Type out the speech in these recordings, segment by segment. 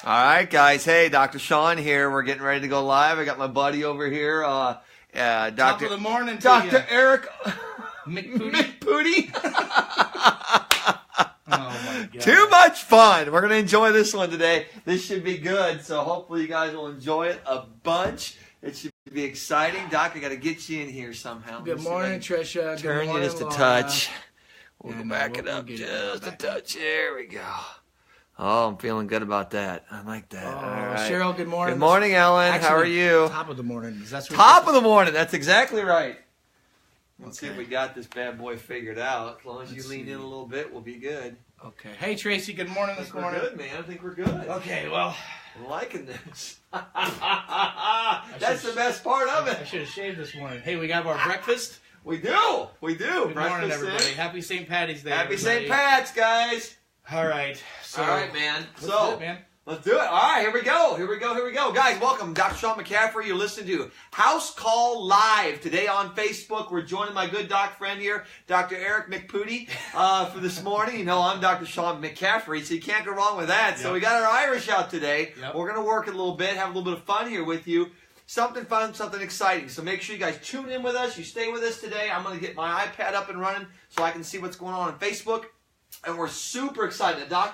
All right, guys. Hey, Dr. Sean here. We're getting ready to go live. I got my buddy over here, Top of the morning to Dr. you. Eric McPooty. Oh, my God. Too much fun. We're going to enjoy this one today. This should be good, so hopefully you guys will enjoy it a bunch. It should be exciting. Doc, I got to get you in here somehow. Good morning, Tricia. Turn Good morning, you just a Laura. touch. We'll Yeah, go no, back we'll it up get it just a back. touch. There we go. Oh, I'm feeling good about that. I like that. Oh, All right. Cheryl, good morning. Good morning, Ellen. How are Actually, you? Top of the morning. That's what Top of the morning. That's exactly right. Let's see if Okay. we got this bad boy figured out. As long as you Let's lean see. in a little bit, we'll be good. Okay. Hey, Tracy. Good morning I this think we're morning. good, man. I think we're good. Okay. Well, I'm liking this. That's the best part of I it. should have shaved this morning. Hey, we got our breakfast. We do. We do. Good morning, Breakfast everybody. in. Happy St. Patty's Day. Happy everybody. St. Pat's, guys. All right. So, All right, man. let's So, do it, man. let's do it. All right, here we go. Here we go. Here we go. Guys, welcome. Dr. Sean McCaffrey. You're listening to House Call Live today on Facebook. We're joining my good doc friend here, Dr. Eric McPooty, for this morning. You know, I'm Dr. Sean McCaffrey, so you can't go wrong with that. So Yep. we got our Irish out today. Yep. We're going to work it a little bit, have a little bit of fun here with you. Something fun, something exciting. So make sure you guys tune in with us. You stay with us today. I'm going to get my iPad up and running so I can see what's going on Facebook. And we're super excited. Doc,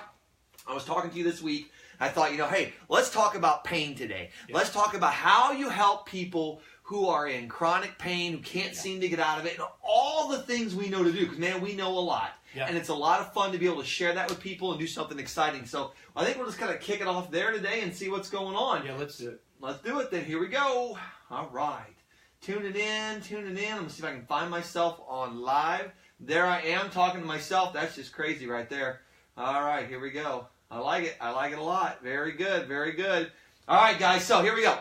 I was talking to you this week. I thought, hey, let's talk about pain today. Yeah. Let's talk about how you help people who are in chronic pain, who can't seem to get out of it, and all the things we know to do. Because, man, we know a lot. Yeah. And it's a lot of fun to be able to share that with people and do something exciting. So I think we'll just kind of kick it off there today and see what's going on. Yeah, let's do it. Let's do it then. Here we go. All right. Tuning in. I'm going to see if I can find myself on live. There I am talking to myself. That's just crazy right there. All right, here we go. I like it. I like it a lot. Very good. Very good. All right, guys. So here we go.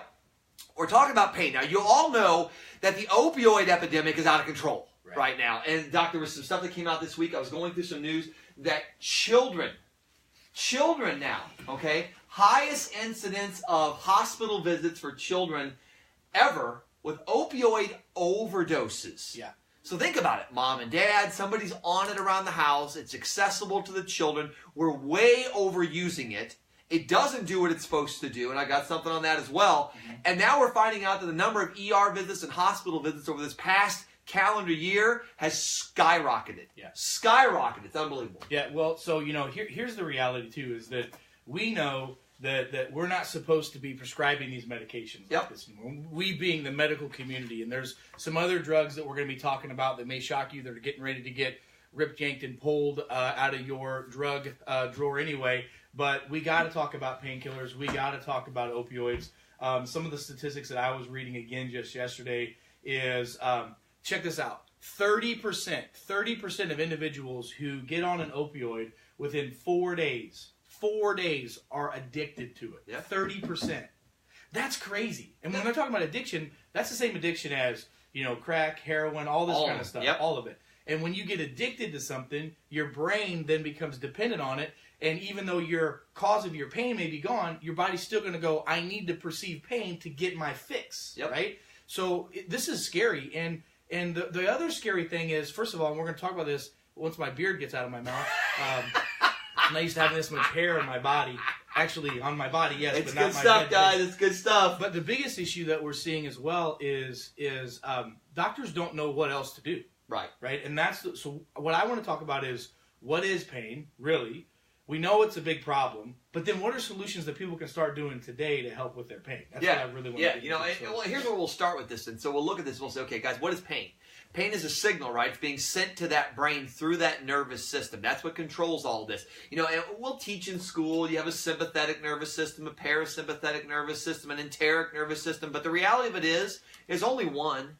We're talking about pain. Now, you all know that the opioid epidemic is out of control right now. And, Doc, there was some stuff that came out this week. I was going through some news that children now, okay, highest incidence of hospital visits for children ever with opioid overdoses. Yeah. So think about it. Mom and dad, somebody's on it around the house. It's accessible to the children. We're way overusing it. It doesn't do what it's supposed to do, and I got something on that as well. Mm-hmm. And now we're finding out that the number of ER visits and hospital visits over this past calendar year has skyrocketed. Yeah. Skyrocketed. It's unbelievable. Yeah, well, so, here's the reality, too, is that we know that we're not supposed to be prescribing these medications Yep. like this anymore. We being the medical community, and there's some other drugs that we're going to be talking about that may shock you that are getting ready to get ripped, yanked, and pulled out of your drug drawer anyway. But we got to talk about painkillers. We got to talk about opioids. Some of the statistics that I was reading again just yesterday is, check this out, 30% of individuals who get on an opioid within 4 days are addicted to it. Yeah. 30%. That's crazy. And when they're talking about addiction, that's the same addiction as, crack, heroin, all this kind of stuff. Yep. All of it. And when you get addicted to something, your brain then becomes dependent on it. And even though your cause of your pain may be gone, your body's still going to go, I need to perceive pain to get my fix. Yep. Right? So this is scary. And the other scary thing is, first of all, and we're going to talk about this once my beard gets out of my mouth. I'm not used to having this much hair on my body. Actually, on my body, yes, It's but not good my stuff, head. guys. It's good stuff. But the biggest issue that we're seeing as well is doctors don't know what else to do. Right? And so what I want to talk about is, what is pain, really? We know it's a big problem, but then what are solutions that people can start doing today to help with their pain? That's what I really want to get into. Well, here's where we'll start with this. And so we'll look at this and we'll say, okay, guys, what is pain? Pain is a signal, right? It's being sent to that brain through that nervous system. That's what controls all this. And we'll teach in school, you have a sympathetic nervous system, a parasympathetic nervous system, an enteric nervous system. But the reality of it is only one.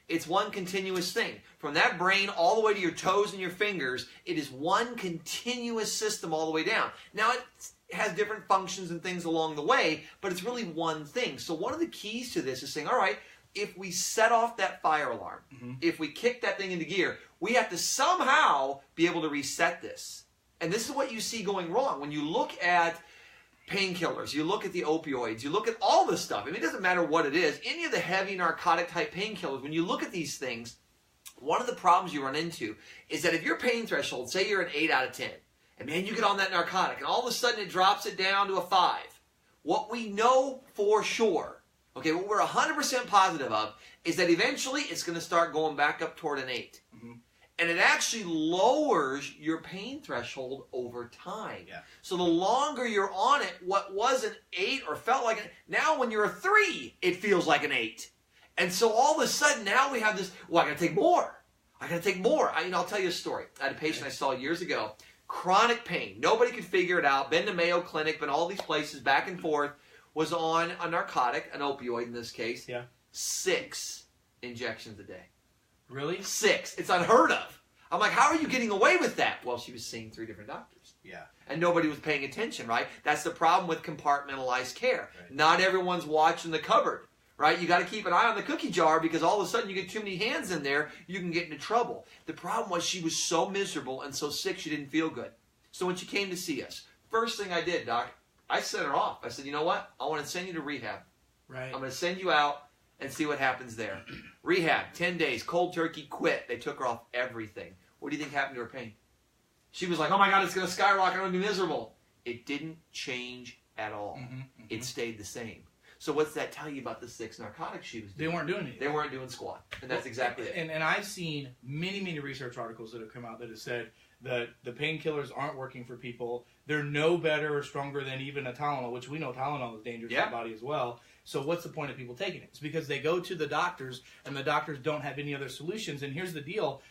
It's one continuous thing. From that brain all the way to your toes and your fingers, it is one continuous system all the way down. Now, it has different functions and things along the way, but it's really one thing. So one of the keys to this is saying, all right, if we set off that fire alarm, if we kick that thing into gear, we have to somehow be able to reset this. And this is what you see going wrong. When you look at painkillers, you look at the opioids, you look at all this stuff. I mean, it doesn't matter what it is. Any of the heavy narcotic type painkillers, when you look at these things, one of the problems you run into is that if your pain threshold, say you're an 8 out of 10, and man, you get on that narcotic, and all of a sudden it drops it down to a 5. What we know for sure, okay, what we're 100% positive of, is that eventually it's going to start going back up toward an 8. Mm-hmm. And it actually lowers your pain threshold over time. Yeah. So the longer you're on it, what was an 8 or felt like an, now when you're a 3, it feels like an 8. And so all of a sudden now we have this, well, I got to take more. I got to take more. I'll tell you a story. I had a patient I saw years ago, chronic pain. Nobody could figure it out. Been to Mayo Clinic, been all these places, back and forth. Was on a narcotic, an opioid in this case. Yeah. 6 injections a day. Really? 6. It's unheard of. I'm like, how are you getting away with that? Well, she was seeing 3 different doctors. Yeah. And nobody was paying attention, right? That's the problem with compartmentalized care. Right. Not everyone's watching the cupboard, right? You got to keep an eye on the cookie jar because all of a sudden you get too many hands in there, you can get into trouble. The problem was she was so miserable and so sick she didn't feel good. So when she came to see us, first thing I did, Doc, I sent her off. I said, you know what? I want to send you to rehab. Right. I'm going to send you out and see what happens there. Rehab, 10 days, cold turkey, quit. They took her off everything. What do you think happened to her pain? She was like, oh my God, it's going to skyrocket. I'm going to be miserable. It didn't change at all. Mm-hmm, mm-hmm. It stayed the same. So what's that tell you about the 6 narcotics she was doing? They weren't doing anything. They weren't doing squat. And that's exactly it. And I've seen many research articles that have come out that have said that the painkillers aren't working for people. They're no better or stronger than even a Tylenol, which we know Tylenol is dangerous for the body as well. So what's the point of people taking it? It's because they go to the doctors, and the doctors don't have any other solutions. And here's the deal,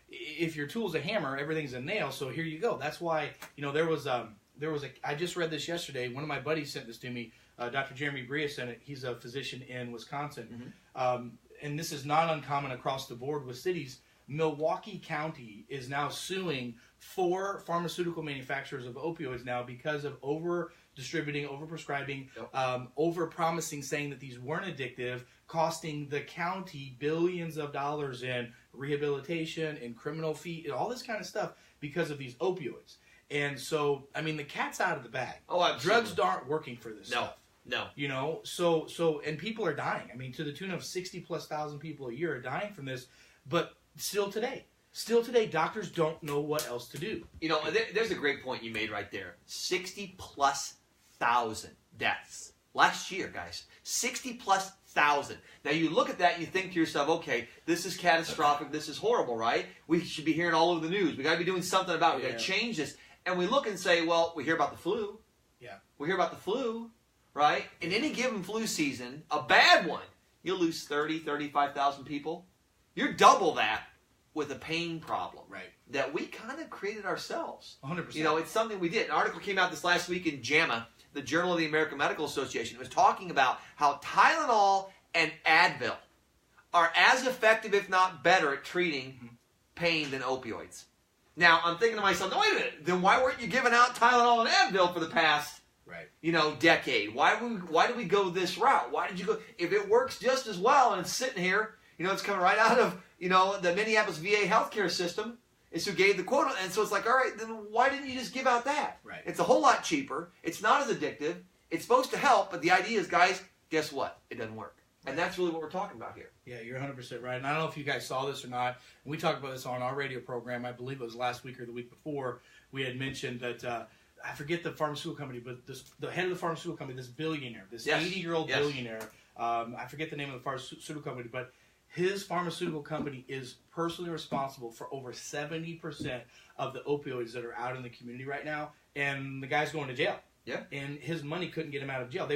if your tool's a hammer, everything's a nail. So here you go. That's why, I just read this yesterday. One of my buddies sent this to me. Dr. Jeremy Bria sent it. He's a physician in Wisconsin. Mm-hmm. And this is not uncommon across the board with cities. Milwaukee County is now suing 4 pharmaceutical manufacturers of opioids now because of over-distributing, over-prescribing, over-promising, saying that these weren't addictive, costing the county billions of dollars in rehabilitation, in criminal fee, all this kind of stuff because of these opioids. And so, the cat's out of the bag. Oh, absolutely. Drugs aren't working for this stuff. No. So, and people are dying. To the tune of 60+ thousand people a year are dying from this, but still today, doctors don't know what else to do. There's a great point you made right there. 60+ thousand deaths last year, guys. 60+ thousand. Now you look at that and you think to yourself, okay, this is catastrophic. This is horrible, right? We should be hearing all over the news. We got to be doing something about it. We got to change this. And we look and say, well, we hear about the flu. Yeah. We hear about the flu, right? In any given flu season, a bad one, you'll lose 30, 35,000 people. You're double that with a pain problem, right? That we kind of created ourselves. 100%. It's something we did. An article came out this last week in JAMA, the Journal of the American Medical Association. It was talking about how Tylenol and Advil are as effective, if not better, at treating pain than opioids. Now, I'm thinking to myself, no, wait a minute. Then why weren't you giving out Tylenol and Advil for the past, decade? Why did we go this route? Why did you go? If it works just as well and it's sitting here, it's coming right out of, the Minneapolis VA healthcare system is who gave the quote. And so it's like, all right, then why didn't you just give out that? Right. It's a whole lot cheaper. It's not as addictive. It's supposed to help. But the idea is, guys, guess what? It doesn't work. And that's really what we're talking about here. Yeah, you're 100% right. And I don't know if you guys saw this or not. We talked about this on our radio program. I believe it was last week or the week before. We had mentioned that, I forget the pharmaceutical company, but the head of the pharmaceutical company, this billionaire, this 80-year-old billionaire, I forget the name of the pharmaceutical company, but his pharmaceutical company is personally responsible for over 70% of the opioids that are out in the community right now. And the guy's going to jail. Yeah. And his money couldn't get him out of jail.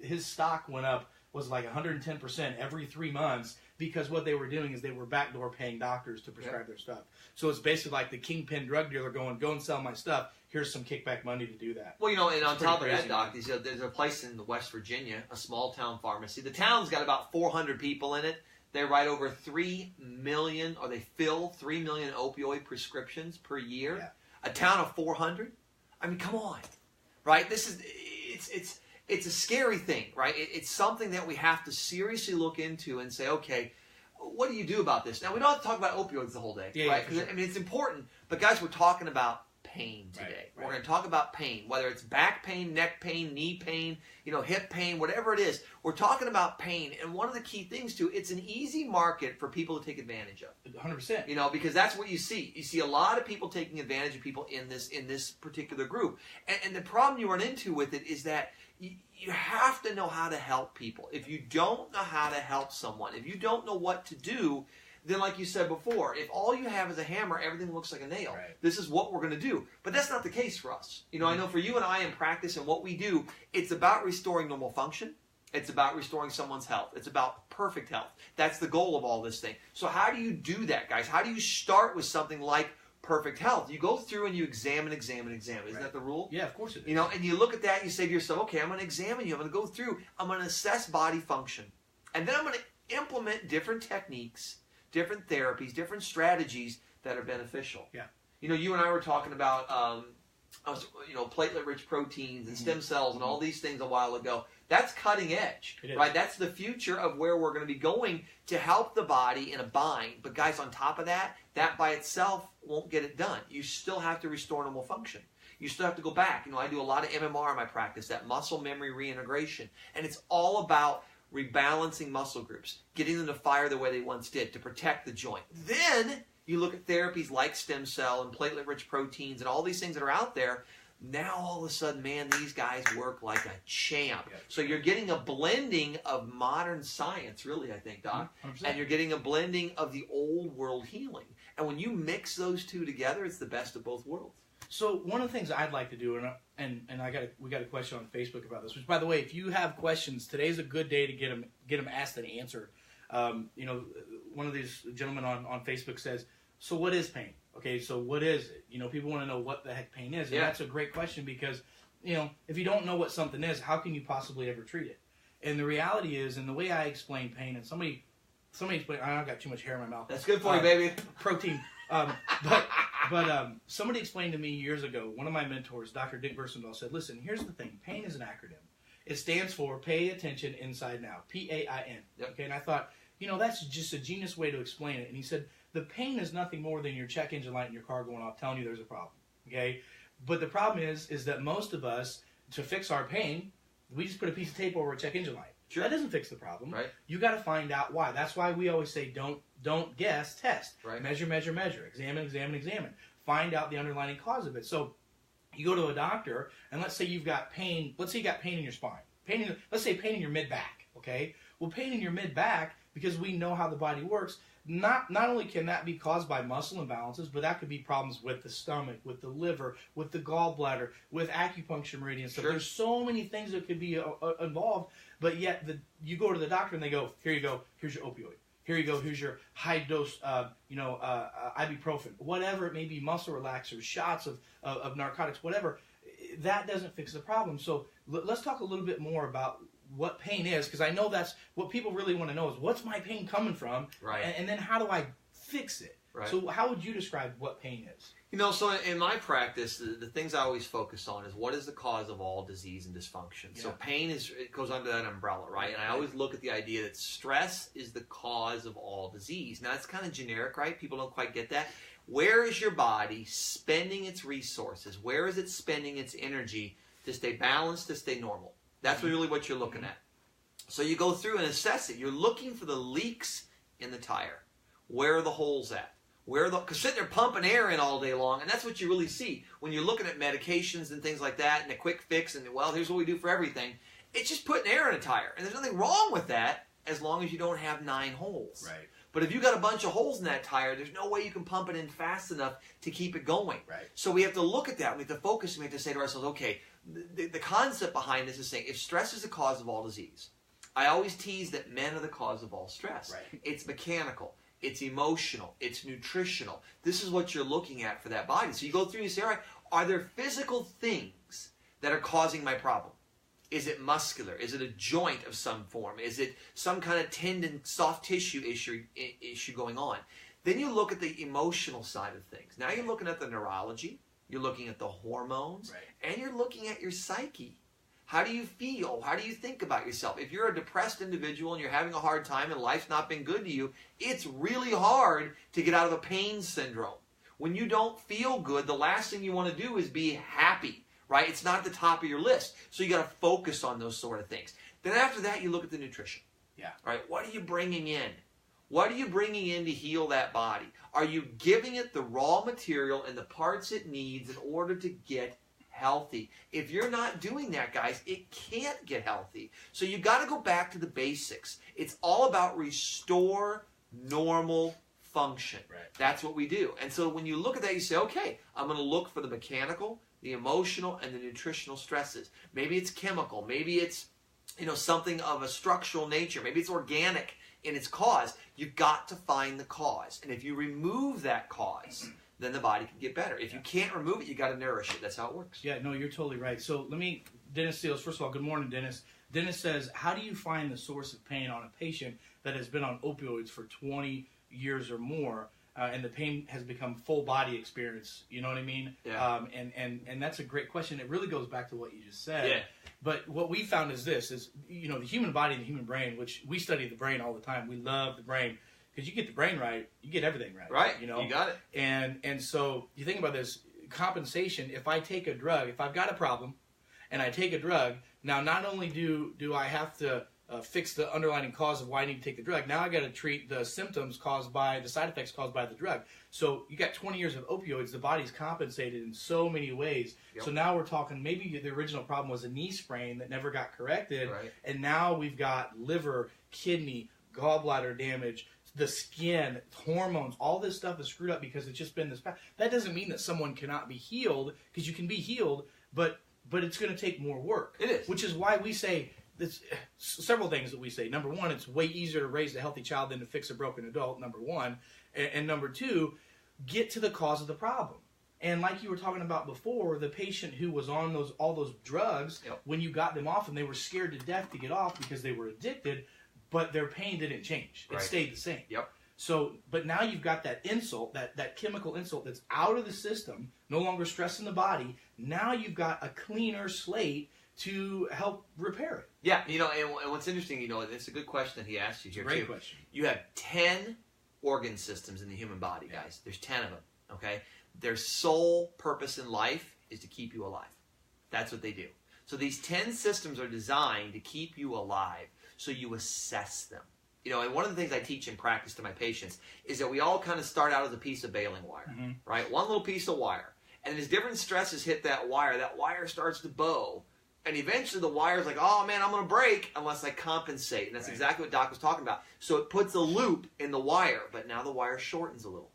His stock went up, was like 110% every 3 months, because what they were doing is they were backdoor paying doctors to prescribe their stuff. So it's basically like the kingpin drug dealer going, go and sell my stuff. Here's some kickback money to do that. Well, and on top of that, Doc, there's a place in West Virginia, a small town pharmacy. The town's got about 400 people in it. They write over 3 million, or they fill 3 million opioid prescriptions per year. Yeah. A town of 400? Come on, right? It's a scary thing, right? It's something that we have to seriously look into and say, okay, what do you do about this? Now, we don't have to talk about opioids the whole day, right? Sure. It's important, but guys, we're talking about pain. pain today. Right. We're going to talk about pain, whether it's back pain, neck pain, knee pain, hip pain, whatever it is. We're talking about pain, and one of the key things too, it's an easy market for people to take advantage of. 100%. Because that's what you see. You see a lot of people taking advantage of people in this particular group, and the problem you run into with it is that you have to know how to help people. If you don't know how to help someone, if you don't know what to do, then like you said before, if all you have is a hammer, everything looks like a nail. Right. This is what we're going to do. But that's not the case for us. I know for you and I in practice and what we do, it's about restoring normal function. It's about restoring someone's health. It's about perfect health. That's the goal of all this thing. So how do you do that, guys? How do you start with something like perfect health? You go through and you examine. Isn't that the rule? Yeah, of course it is. And you look at that and you say to yourself, okay, I'm going to examine you. I'm going to go through. I'm going to assess body function. And then I'm going to implement different techniques, different therapies, different strategies that are beneficial. Yeah. You and I were talking about, platelet-rich proteins and stem cells and all these things a while ago. That's cutting edge, right? That's the future of where we're going to be going to help the body in a bind. But guys, on top of that by itself won't get it done. You still have to restore normal function. You still have to go back. I do a lot of MMR in my practice, that muscle memory reintegration. And it's all about rebalancing muscle groups, getting them to fire the way they once did to protect the joint. Then you look at therapies like stem cell and platelet-rich proteins and all these things that are out there. Now all of a sudden, man, these guys work like a champ. Yeah. So you're getting a blending of modern science, really, I think, Doc. 100%. And you're getting a blending of the old world healing. And when you mix those two together, it's the best of both worlds. So one of the things I'd like to do, and we got a question on Facebook about this. Which, by the way, if you have questions, today's a good day to get them asked and answered. One of these gentlemen on Facebook says, "So what is pain?" Okay, so what is it? People want to know what the heck pain is, and that's a great question because if you don't know what something is, how can you possibly ever treat it? And the reality is, and the way I explain pain, and somebody explained, I've got too much hair in my mouth. That's good for you, baby. Protein. But somebody explained to me years ago, one of my mentors, Dr. Dick Versendahl, said, listen, here's the thing. PAIN is an acronym. It stands for Pay Attention Inside Now, P-A-I-N. Yep. Okay, and I thought, that's just a genius way to explain it. And he said, the pain is nothing more than your check engine light in your car going off telling you there's a problem, okay? But the problem is that most of us, to fix our pain, we just put a piece of tape over a check engine light. Sure. That doesn't fix the problem. Right. You got to find out why. That's why we always say don't guess, test. Right. Measure, examine. Find out the underlying cause of it. So you go to a doctor, and let's say you've got pain. Let's say you got pain in your spine. Let's say pain in your mid-back, okay? Well, pain in your mid-back, because we know how the body works, not only can that be caused by muscle imbalances, but that could be problems with the stomach, with the liver, with the gallbladder, with acupuncture meridians. So there's so many things that could be involved, but yet you go to the doctor and they go, here you go, here's your opioid. Here you go, here's your high dose, ibuprofen, whatever it may be, muscle relaxers, shots of narcotics, whatever. That doesn't fix the problem. So let's talk a little bit more about what pain is, because I know that's what people really want to know is what's my pain coming from, right? And then how do I fix it? Right. So how would you describe what pain is? So in my practice, the things I always focus on is what is the cause of all disease and dysfunction. Yeah. So pain it goes under that umbrella, right? And I always look at the idea that stress is the cause of all disease. Now, it's kind of generic, right? People don't quite get that. Where is your body spending its resources? Where is it spending its energy to stay balanced, to stay normal? That's really what you're looking at. So you go through and assess it. You're looking for the leaks in the tire. Where are the holes at? Because sitting there pumping air in all day long, and that's what you really see when you're looking at medications and things like that, and a quick fix, and well, here's what we do for everything. It's just putting air in a tire, and there's nothing wrong with that as long as you don't have 9 holes. Right. But if you got a bunch of holes in that tire, there's no way you can pump it in fast enough to keep it going. Right. So we have to look at that. We have to focus, and we have to say to ourselves, okay, the concept behind this is saying if stress is the cause of all disease, I always tease that men are the cause of all stress. Right. It's mechanical. It's emotional. It's nutritional. This is what you're looking at for that body. So you go through and you say, all right, are there physical things that are causing my problem? Is it muscular? Is it a joint of some form? Is it some kind of tendon, soft tissue issue going on? Then you look at the emotional side of things. Now you're looking at the neurology. You're looking at the hormones. Right. And you're looking at your psyche. How do you feel? How do you think about yourself? If you're a depressed individual and you're having a hard time and life's not been good to you, it's really hard to get out of a pain syndrome. When you don't feel good, the last thing you want to do is be happy, right? It's not at the top of your list. So you got to focus on those sort of things. Then after that, you look at the nutrition. Yeah. Right? What are you bringing in? What are you bringing in to heal that body? Are you giving it the raw material and the parts it needs in order to get healthy? If you're not doing that, guys, it can't get healthy. So you got to go back to the basics. It's all about restore normal function. Right. That's what we do. And so when you look at that, you say, okay, I'm going to look for the mechanical, the emotional, and the nutritional stresses. Maybe it's chemical. Maybe it's something of a structural nature. Maybe it's organic in its cause. You've got to find the cause. And if you remove that cause, then the body can get better. If you can't remove it, you got to nourish it. That's how it works. Yeah, no, you're totally right. So Dennis Steele, first of all, good morning, Dennis. Dennis says, how do you find the source of pain on a patient that has been on opioids for 20 years or more, and the pain has become full body experience? You know what I mean? Yeah. And that's a great question. It really goes back to what you just said. Yeah. But what we found is this, the human body and the human brain, which we study the brain all the time. We love the brain. Because you get the brain right, you get everything right. Right. You got it. And so you think about this, compensation, if I take a drug, if I've got a problem and I take a drug, now not only do I have to fix the underlying cause of why I need to take the drug, now I got to treat the symptoms caused by, the side effects caused by the drug. So you got 20 years of opioids, the body's compensated in so many ways. Yep. So now we're talking, maybe the original problem was a knee sprain that never got corrected. Right. And now we've got liver, kidney, gallbladder damage, the skin, hormones, all this stuff is screwed up because it's just been this past. That doesn't mean that someone cannot be healed, because you can be healed, but it's going to take more work. It is. Which is why we say, several things that we say. Number one, it's way easier to raise a healthy child than to fix a broken adult, number one. And number two, get to the cause of the problem. And like you were talking about before, the patient who was on all those drugs, yep. when you got them off, and they were scared to death to get off because they were addicted, but their pain didn't change. It stayed the same. Yep. So, but now you've got that insult, that chemical insult that's out of the system, no longer stressing the body. Now you've got a cleaner slate to help repair it. Yeah, and what's interesting, it's a good question that he asked you here, Great too. question. You have 10 organ systems in the human body, guys. There's 10 of them, okay? Their sole purpose in life is to keep you alive. That's what they do. So these 10 systems are designed to keep you alive, so you assess them. And one of the things I teach in practice to my patients is that we all kind of start out as a piece of baling wire, right? One little piece of wire. And as different stresses hit that wire starts to bow. And eventually the wire's like, oh man, I'm going to break unless I compensate. And that's exactly what Doc was talking about. So it puts a loop in the wire, but now the wire shortens a little.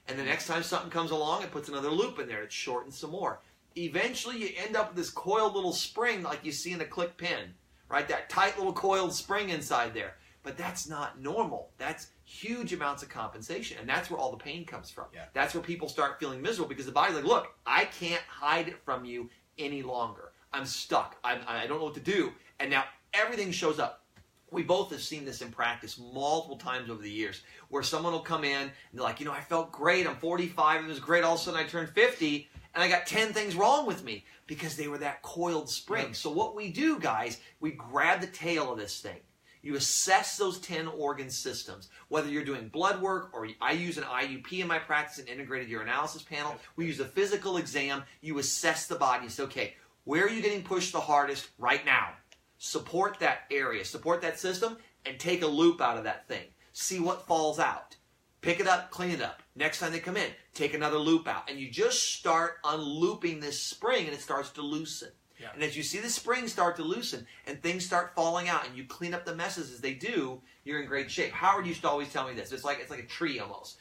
And the next time something comes along, it puts another loop in there. It shortens some more. Eventually you end up with this coiled little spring like you see in a click pin, right? That tight little coiled spring inside there. But that's not normal. That's huge amounts of compensation. And that's where all the pain comes from. Yeah. That's where people start feeling miserable because the body's like, look, I can't hide it from you any longer. I'm stuck. I don't know what to do. And now everything shows up. We both have seen this in practice multiple times over the years where someone will come in and they're like, I felt great. I'm 45. It was great. All of a sudden I turned 50 and I got 10 things wrong with me because they were that coiled spring. Yeah. So what we do, guys, we grab the tail of this thing. You assess those 10 organ systems, whether you're doing blood work or I use an IUP in my practice, an integrated urinalysis panel. We use a physical exam. You assess the body. You say, okay, where are you getting pushed the hardest right now? Support that area, support that system, and take a loop out of that thing. See what falls out. Pick it up, clean it up. Next time they come in, take another loop out. And you just start unlooping this spring, and it starts to loosen. Yeah. And as you see the spring start to loosen and things start falling out and you clean up the messes as they do, you're in great shape. Howard used to always tell me this. It's like a tree almost.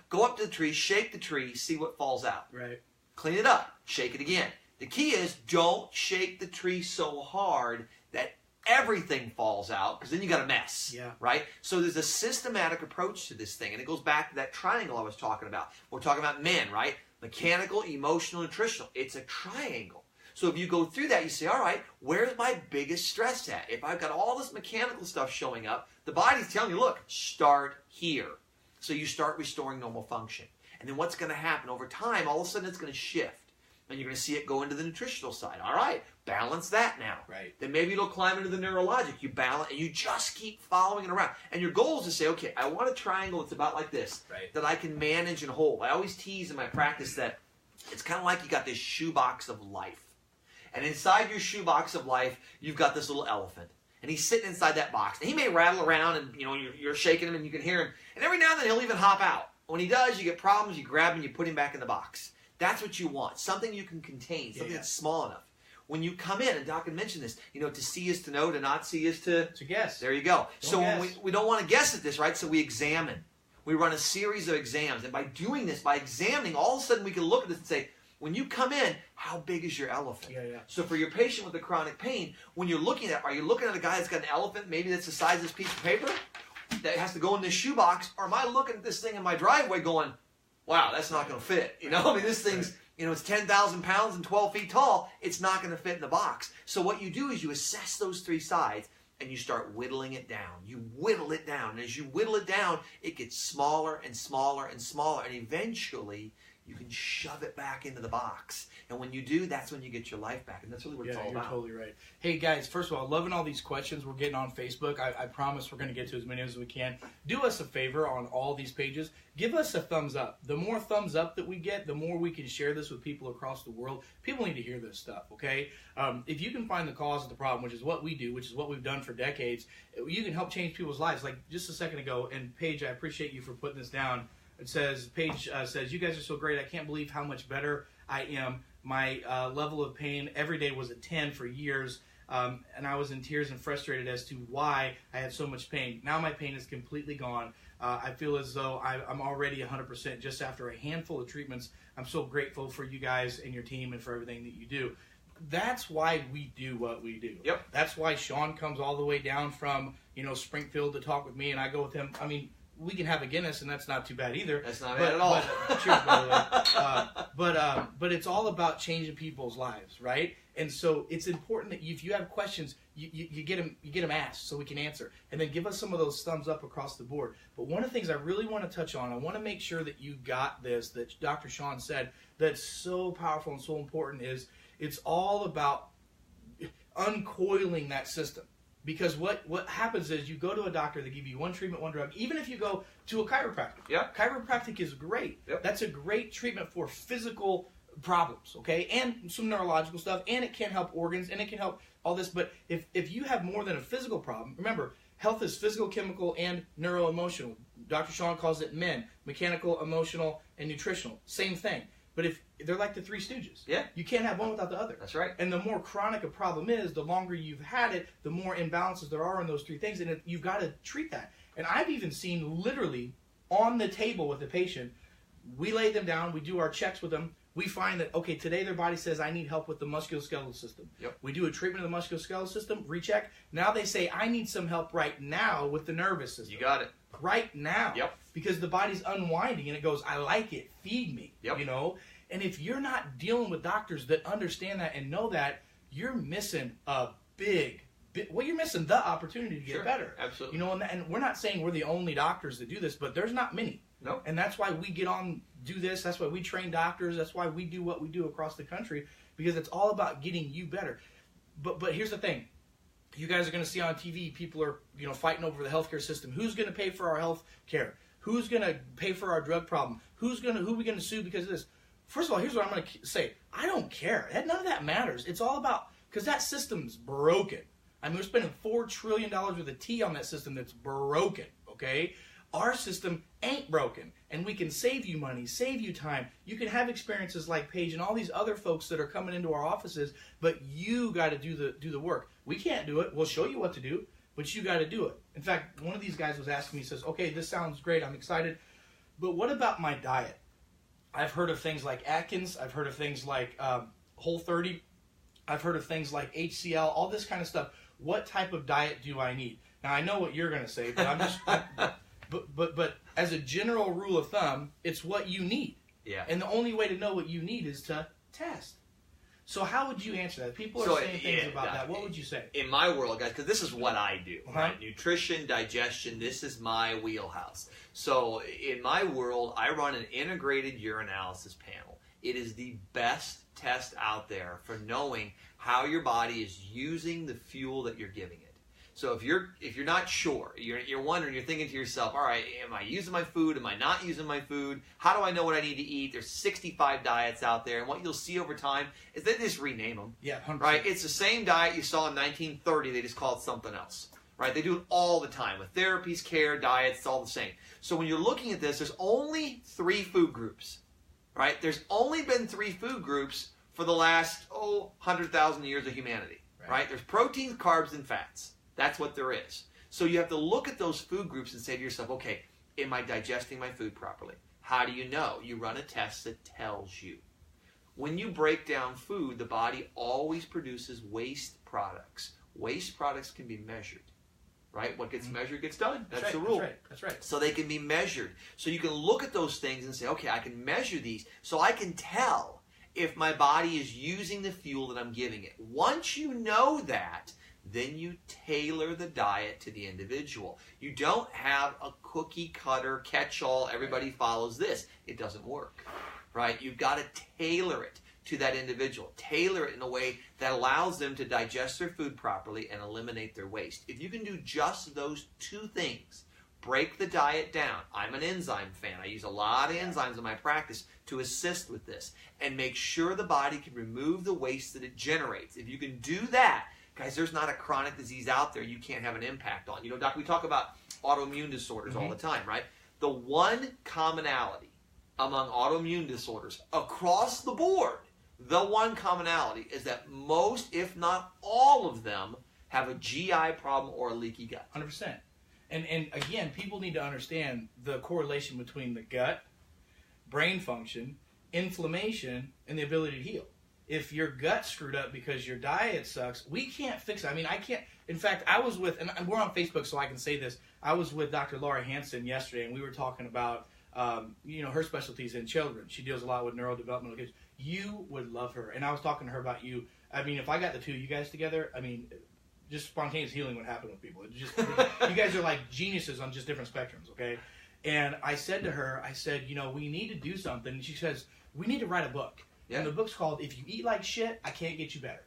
Go up to the tree, shake the tree, see what falls out. Right. Clean it up, shake it again. The key is don't shake the tree so hard that everything falls out because then you got a mess. Yeah. Right? So there's a systematic approach to this thing. And it goes back to that triangle I was talking about. We're talking about men, right? Mechanical, emotional, nutritional. It's a triangle. So if you go through that, you say, all right, where's my biggest stress at? If I've got all this mechanical stuff showing up, the body's telling you, look, start here. So you start restoring normal function. And then what's going to happen? Over time, all of a sudden it's going to shift. and you're going to see it go into the nutritional side. All right, balance that now. Right. Then maybe it'll climb into the neurologic. You balance, and you just keep following it around. And your goal is to say, okay, I want a triangle that's about like this, that I can manage and hold. I always tease in my practice that it's kind of like you got this shoebox of life. And inside your shoebox of life, you've got this little elephant. And he's sitting inside that box. And he may rattle around, and you're shaking him, and you can hear him. And every now and then, he'll even hop out. When he does, you get problems, you grab him, you put him back in the box. That's what you want. Something you can contain, something that's small enough. When you come in, and Doc had mentioned this, to see is to know, to not see is to guess. There you go. So we don't want to guess at this, right? So we examine. We run a series of exams. And by doing this, by examining, all of a sudden we can look at this and say, when you come in, how big is your elephant? So for your patient with the chronic pain, when you're looking at, are you looking at a guy that's got an elephant, maybe that's the size of this piece of paper, that has to go in this shoebox, or am I looking at this thing in my driveway going, wow, that's not going to fit? This thing's, it's 10,000 pounds and 12 feet tall. It's not going to fit in the box. So what you do is you assess those three sides, and you start whittling it down. You whittle it down. And as you whittle it down, it gets smaller and smaller and smaller. And eventually, you can shove it back into the box. And when you do, that's when you get your life back. And that's really what it's all about. You're totally right. Hey, guys, first of all, loving all these questions we're getting on Facebook. I promise we're going to get to as many as we can. Do us a favor on all these pages. Give us a thumbs up. The more thumbs up that we get, the more we can share this with people across the world. People need to hear this stuff, okay? If you can find the cause of the problem, which is what we do, which is what we've done for decades, you can help change people's lives. Like just a second ago, and Paige, I appreciate you for putting this down. It says, Paige says, you guys are so great. I can't believe how much better I am. My level of pain every day was a 10 for years, and I was in tears and frustrated as to why I had so much pain. Now my pain is completely gone. I feel as though I'm already 100% just after a handful of treatments. I'm so grateful for you guys and your team and for everything that you do. That's why we do what we do. Yep. That's why Sean comes all the way down from Springfield to talk with me, and I go with him. I mean, we can have a Guinness, and that's not too bad either. That's not bad at all. Cheers, by the way. But it's all about changing people's lives, right? And so it's important that if you have questions, you get them asked so we can answer, and then give us some of those thumbs up across the board. But one of the things I really want to touch on, I want to make sure that you got this, that Dr. Sean said, that's so powerful and so important, is it's all about uncoiling that system. Because what happens is you go to a doctor, they give you one treatment, one drug. Even if you go to a chiropractor, chiropractic is great. That's a great treatment for physical problems, okay, and some neurological stuff, and it can help organs, and it can help all this. But if you have more than a physical problem, remember, health is physical, chemical, and neuroemotional. Dr. Sean calls it MEN, mechanical, emotional, and nutritional. Same thing. But if they're like the Three Stooges. You can't have one without the other. That's right. And the more chronic a problem is, the longer you've had it, the more imbalances there are in those three things. And you've got to treat that. And I've even seen literally on the table with the patient, we lay them down, we do our checks with them. We find that, okay, today their body says, I need help with the musculoskeletal system. We do a treatment of the musculoskeletal system, recheck. Now they say, I need some help right now with the nervous system. You got it. Right now. Because the body's unwinding and it goes, I like it, feed me, And if you're not dealing with doctors that understand that and know that, you're missing a you're missing the opportunity to get better. Absolutely. And we're not saying we're the only doctors that do this, but there's not many. No. And that's why we do this. That's why we train doctors. That's why we do what we do across the country, because it's all about getting you better. But here's the thing. You guys are going to see on TV, people are fighting over the healthcare system. Who's going to pay for our health care? Who's going to pay for our drug problem? Who are we going to sue because of this? First of all, here's what I'm going to say. I don't care. None of that matters. It's all about, because that system's broken. I mean, we're spending $4 trillion with a T on that system that's broken, okay? Our system ain't broken, and we can save you money, save you time. You can have experiences like Paige and all these other folks that are coming into our offices, but you got to do the work. We can't do it. We'll show you what to do, but you got to do it. In fact, one of these guys was asking me, he says, okay, this sounds great. I'm excited, but what about my diet? I've heard of things like Atkins. I've heard of things like Whole30. I've heard of things like HCL, all this kind of stuff. What type of diet do I need? Now, I know what you're going to say, but I'm just... But as a general rule of thumb, it's what you need. And the only way to know what you need is to test. So how would you answer that? People are saying things about that. What would you say? In my world, guys, because this is what I do. Right? Nutrition, digestion, this is my wheelhouse. So in my world, I run an integrated urinalysis panel. It is the best test out there for knowing how your body is using the fuel that you're giving it. So if you're not sure, you're wondering, you're thinking to yourself, all right, am I using my food? Am I not using my food? How do I know what I need to eat? There's 65 diets out there, and what you'll see over time is they just rename them. Yeah, 100%. Right? It's the same diet you saw in 1930. They just call it something else. Right? They do it all the time with therapies, care, diets. It's all the same. So when you're looking at this, there's only 3 food groups. Right? There's only been 3 food groups for the last 100,000 years of humanity. Right? There's proteins, carbs, and fats. That's what there is. So you have to look at those food groups and say to yourself, okay, am I digesting my food properly? How do you know? You run a test that tells you. When you break down food, the body always produces waste products. Waste products can be measured. Right? What gets measured gets done. That's the rule. That's right. So they can be measured. So you can look at those things and say, okay, I can measure these so I can tell if my body is using the fuel that I'm giving it. Once you know that, then you tailor the diet to the individual. You don't have a cookie cutter catch-all, everybody follows this. It doesn't work, right? You've got to tailor it to that individual. Tailor it in a way that allows them to digest their food properly and eliminate their waste. If you can do just those 2 things, break the diet down. I'm an enzyme fan. I use a lot of enzymes in my practice to assist with this and make sure the body can remove the waste that it generates. If you can do that, guys, there's not a chronic disease out there you can't have an impact on. You know, Doc, we talk about autoimmune disorders all the time, right? The one commonality among autoimmune disorders across the board, the one commonality is that most, if not all of them, have a GI problem or a leaky gut. 100%. And again, people need to understand the correlation between the gut, brain function, inflammation, and the ability to heal. If your gut's screwed up because your diet sucks, we can't fix it. I mean, I can't. In fact, I was with, and we're on Facebook, so I can say this. I was with Dr. Laura Hansen yesterday, and we were talking about, her specialties in children. She deals a lot with neurodevelopmental kids. You would love her. And I was talking to her about you. I mean, if I got the 2 of you guys together, I mean, just spontaneous healing would happen with people. It just, you guys are like geniuses on just different spectrums, okay? And I said to her, we need to do something. And she says, we need to write a book. Yeah. And the book's called If You Eat Like Shit, I Can't Get You Better.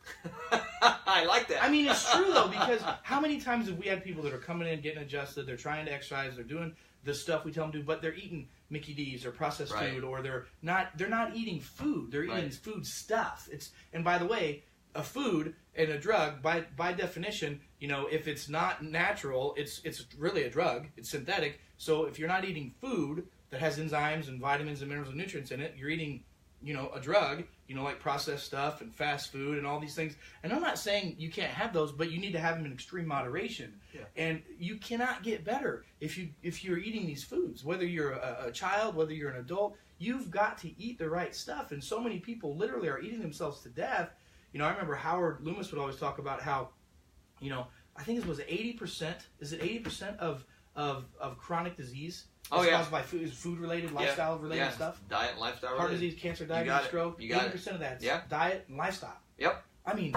I like that. I mean, it's true, though, because how many times have we had people that are coming in, getting adjusted, they're trying to exercise, they're doing the stuff we tell them to do, but they're eating Mickey D's or processed food, or they're not eating food. They're eating food stuff. And by the way, a food and a drug, by definition, if it's not natural, it's really a drug. It's synthetic. So if you're not eating food that has enzymes and vitamins and minerals and nutrients in it, you're eating a drug, like processed stuff and fast food and all these things. And I'm not saying you can't have those, but you need to have them in extreme moderation. Yeah. And you cannot get better if you're eating these foods. Whether you're a child, whether you're an adult, you've got to eat the right stuff. And so many people literally are eating themselves to death. I remember Howard Loomis would always talk about how, I think it was 80%. Is it 80% of chronic disease? Caused by food related, lifestyle related stuff. Diet and lifestyle related. Heart disease, cancer, diabetes, stroke. 80% of that's diet and lifestyle. Yep. I mean,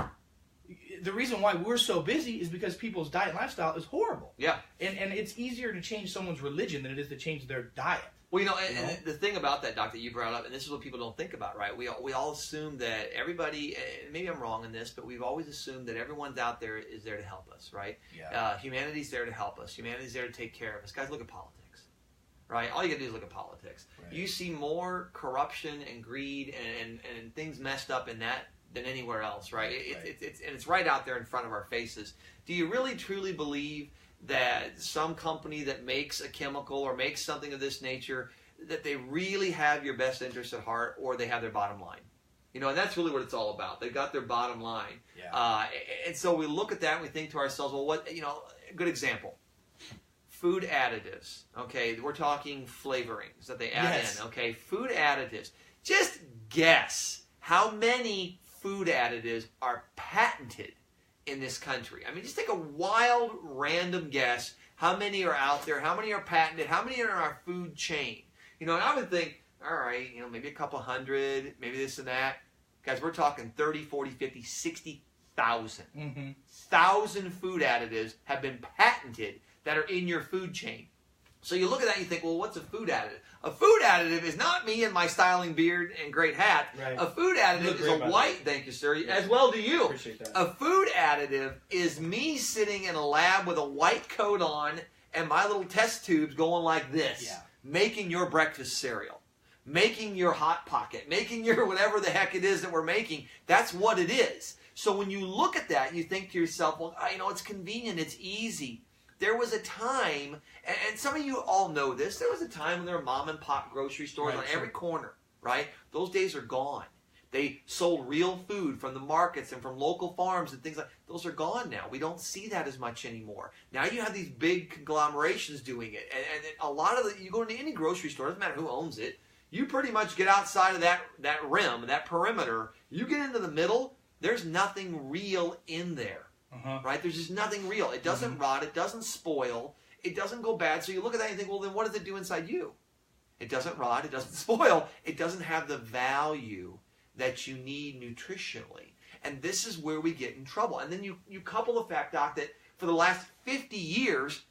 the reason why we're so busy is because people's diet and lifestyle is horrible. Yeah. And it's easier to change someone's religion than it is to change their diet. Well, and the thing about that, Doc, that you brought up, and this is what people don't think about, right? We all assume that everybody, and maybe I'm wrong in this, but we've always assumed that everyone's out there is there to help us, right? Yeah. Humanity's there to help us. Humanity's there to take care of us. Guys, look at politics. Right? All you got to do is look at politics. Right. You see more corruption and greed and things messed up in that than anywhere else, right? It's right out there in front of our faces. Do you really truly believe that some company that makes a chemical or makes something of this nature, that they really have your best interest at heart, or they have their bottom line? And that's really what it's all about. They've got their bottom line. Yeah. And so we look at that and we think to ourselves, well, what, a good example. Food additives, okay? We're talking flavorings that they add in, okay? Food additives. Just guess how many food additives are patented in this country. I mean, just take a wild, random guess. How many are out there? How many are patented? How many are in our food chain? And I would think, all right, maybe a couple hundred, maybe this and that. Guys, we're talking 30, 40, 50, 60,000. 1,000 food additives have been patented that are in your food chain. So you look at that and you think, well, what's a food additive? A food additive is not me and my styling beard and great hat. Right. A food additive is a white, thank you, sir, as well do you. Appreciate that. A food additive is me sitting in a lab with a white coat on and my little test tubes going like this, making your breakfast cereal, making your Hot Pocket, making your whatever the heck it is that we're making. That's what it is. So when you look at that, you think to yourself, well, you know, it's convenient, it's easy. There was a time, and some of you all know this, there was a time when there were mom and pop grocery stores on every corner, right? Those days are gone. They sold real food from the markets and from local farms and things like that. Those are gone now. We don't see that as much anymore. Now you have these big conglomerations doing it. And a lot of you go into any grocery store, doesn't matter who owns it, you pretty much get outside of that rim, that perimeter. You get into the middle, there's nothing real in there. Right? There's just nothing real. It doesn't rot. It doesn't spoil. It doesn't go bad. So you look at that and you think, well, then what does it do inside you? It doesn't rot. It doesn't spoil. It doesn't have the value that you need nutritionally. And this is where we get in trouble. And then you couple the fact, Doc, that for the last 50 years,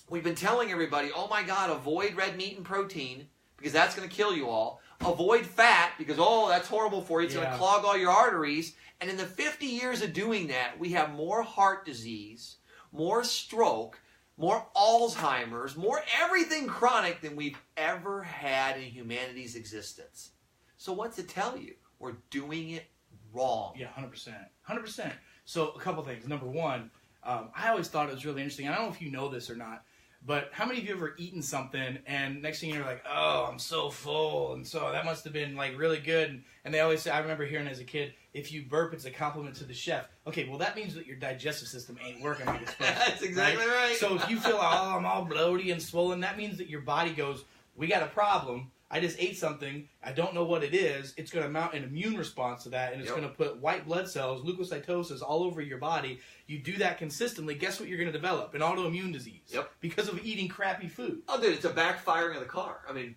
we've been telling everybody, oh my God, avoid red meat and protein because that's going to kill you all. Avoid fat because, oh, that's horrible for you. It's going to clog all your arteries. And in the 50 years of doing that, we have more heart disease, more stroke, more Alzheimer's, more everything chronic than we've ever had in humanity's existence. So what's it tell you? We're doing it wrong. Yeah, 100%. 100%. So a couple things. Number one, I always thought it was really interesting. I don't know if you know this or not, but how many of you ever eaten something and next thing you're like, oh, I'm so full, and so that must have been like really good. And they always say, I remember hearing as a kid, if you burp, it's a compliment to the chef. Okay, well that means that your digestive system ain't working like it's supposed to. That's exactly right. So if you feel, oh, I'm all bloaty and swollen, that means that your body goes, we got a problem. I just ate something. I don't know what it is. It's going to mount an immune response to that, and it's going to put white blood cells, leukocytosis, all over your body. You do that consistently, guess what you're going to develop? An autoimmune disease. Because of eating crappy food. Oh, dude, it's a backfiring of the car. I mean,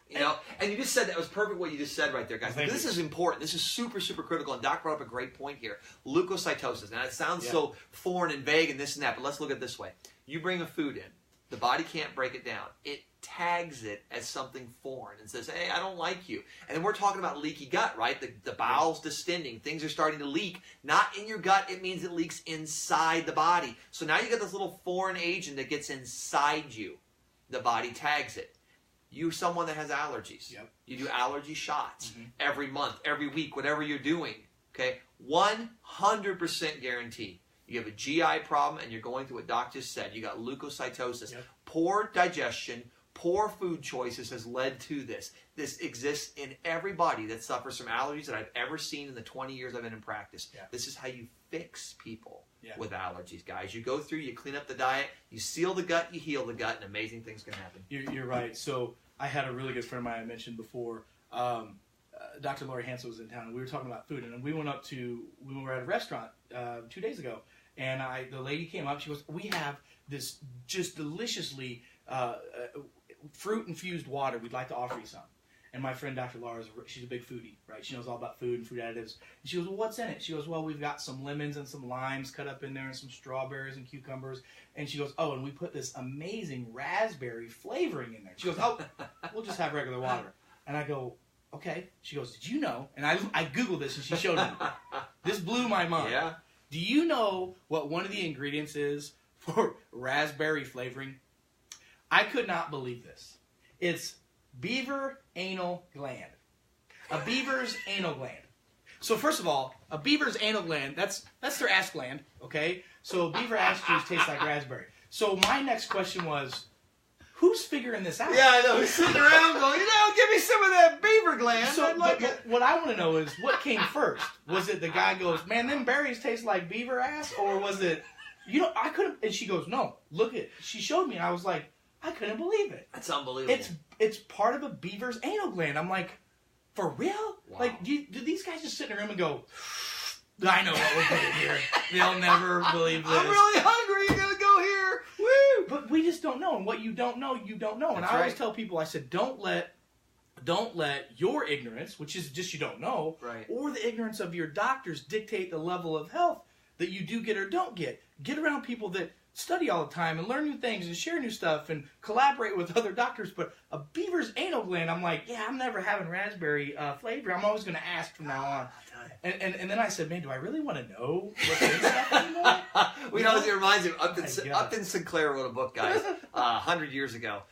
you know, and you just said that was perfect what you just said right there, guys. Thank this you. is important. This is super, super critical, and Doc brought up a great point here. Leukocytosis. Now, it sounds so foreign and vague and this and that, but let's look at it this way. You bring a food in. The body can't break it down. It tags it as something foreign and says, hey, I don't like you. And then we're talking about leaky gut, right? The bowels distending. Things are starting to leak. Not in your gut. It means it leaks inside the body. So now you got this little foreign agent that gets inside you. The body tags it. You, someone that has allergies. You do allergy shots every month, every week, whatever you're doing. Okay? 100% guarantee. You have a GI problem and you're going through what Doc just said. You got leukocytosis. Poor digestion, poor food choices has led to this. This exists in everybody that suffers from allergies that I've ever seen in the 20 years I've been in practice. This is how you fix people with allergies, guys. You go through, you clean up the diet, you seal the gut, you heal the gut, and amazing things can happen. You're right. So I had a really good friend of mine I mentioned before. Dr. Lori Hansen was in town, and we were talking about food. And we were at a restaurant 2 days ago, and the lady came up. She goes, we have this just deliciously fruit-infused water. We'd like to offer you some. And my friend Dr. Laura, she's a big foodie, right? She knows all about food and food additives. And she goes, well, what's in it? She goes, well, we've got some lemons and some limes cut up in there and some strawberries and cucumbers. And she goes, oh, and we put this amazing raspberry flavoring in there. She goes, oh, we'll just have regular water. And I go, okay. She goes, did you know? And I Googled this and she showed me. This blew my mind. Do you know what one of the ingredients is for raspberry flavoring? I could not believe this. It's beaver anal gland. A beaver's anal gland. So first of all, a beaver's anal gland, that's their ass gland, okay? So beaver ass juice tastes like raspberry. So my next question was, who's figuring this out? Yeah, I know. Who's sitting around going, give me some of that beaver gland. So what I want to know is, what came first? Was it the guy goes, man, them berries taste like beaver ass? Or was it, I couldn't, and she goes, no, look at, she showed me, and I was like, I couldn't believe it. That's unbelievable. It's part of a beaver's anal gland. I'm like, for real? Wow. Like, do these guys just sit in a room and go, I know what we're putting here. They'll never believe this. I'm really hungry. You gotta go here. Woo! But we just don't know. And what you don't know, you don't know. And I always tell people, I said, don't let your ignorance, which is just you don't know, or the ignorance of your doctors dictate the level of health that you do get or don't get. Get around people that study all the time and learn new things and share new stuff and collaborate with other doctors. But a beaver's anal gland, I'm like, yeah, I'm never having raspberry flavor. I'm always going to ask from now on. And then I said, man, do I really want to know what's in stuff anymore? It reminds me, Upton Sinclair wrote a book, guys, 100 years ago,